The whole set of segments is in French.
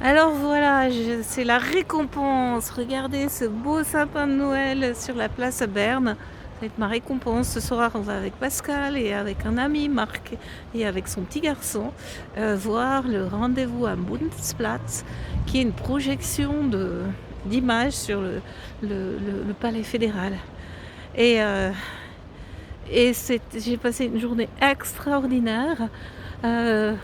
Alors voilà, c'est la récompense. Regardez ce beau sapin de Noël sur la place à Berne. Ça va être ma récompense. Ce soir, on va avec Pascal et avec un ami, Marc, et avec son petit garçon, voir le rendez-vous à Bundesplatz, qui est une projection d'images sur le palais fédéral. Et, euh, j'ai passé une journée extraordinaire. Euh,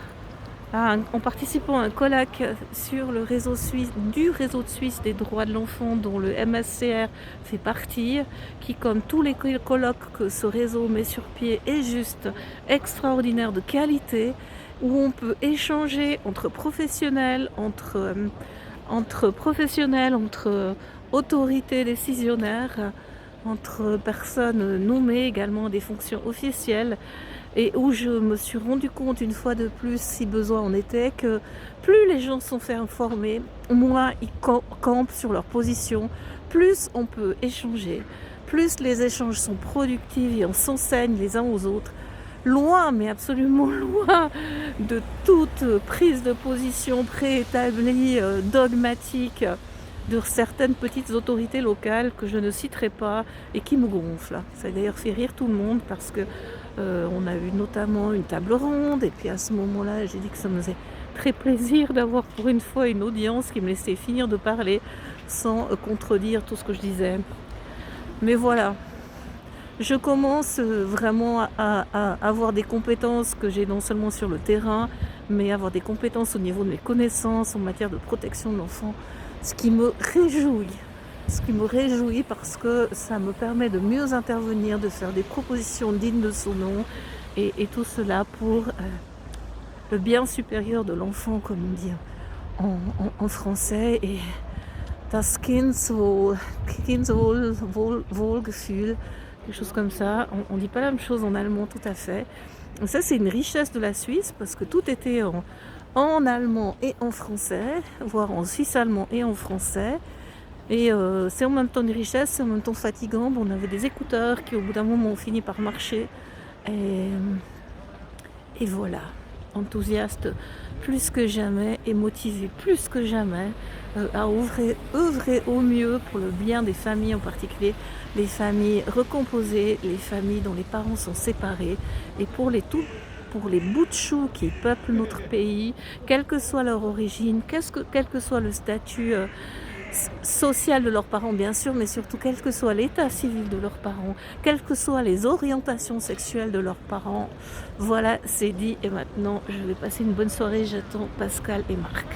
En participant à un colloque sur le réseau suisse, du réseau de Suisse des droits de l'enfant dont le MSCR fait partie, qui comme tous les colloques que ce réseau met sur pied est juste extraordinaire de qualité, où on peut échanger entre professionnels, entre autorités décisionnaires, entre personnes nommées également à des fonctions officielles, et où je me suis rendu compte une fois de plus, si besoin en était, que plus les gens sont fait informer, moins ils campent sur leur position, plus on peut échanger, plus les échanges sont productifs et on s'enseigne les uns aux autres, loin, mais absolument loin de toute prise de position préétablie, dogmatique, de certaines petites autorités locales que je ne citerai pas et qui me gonflent. Ça a d'ailleurs fait rire tout le monde parce que on a eu notamment une table ronde et puis à ce moment-là, j'ai dit que ça me faisait très plaisir d'avoir pour une fois une audience qui me laissait finir de parler sans contredire tout ce que je disais. Mais voilà, je commence vraiment à avoir des compétences que j'ai non seulement sur le terrain, mais avoir des compétences au niveau de mes connaissances en matière de protection de l'enfant, ce qui me réjouit. Ce qui me réjouit parce que ça me permet de mieux intervenir, de faire des propositions dignes de son nom, et tout cela pour le bien supérieur de l'enfant, comme on dit en français, et das Kindeswohlgefühl, quelque chose comme ça. On dit pas la même chose en allemand tout à fait. Et ça, c'est une richesse de la Suisse parce que tout était en allemand et en français, voire en suisse allemand et en français. Et c'est en même temps une richesse, c'est en même temps fatigant. Bon, on avait des écouteurs qui au bout d'un moment ont fini par marcher. Et voilà, enthousiaste plus que jamais et motivé plus que jamais à œuvrer au mieux pour le bien des familles, en particulier les familles recomposées, les familles dont les parents sont séparés, et pour les bouts de choux qui peuplent notre pays, quelle que soit leur origine, quel que soit le statut social de leurs parents, bien sûr, mais surtout quel que soit l'état civil de leurs parents, quelles que soient les orientations sexuelles de leurs parents. Voilà, c'est dit, et maintenant je vais passer une bonne soirée. J'attends Pascal et Marc.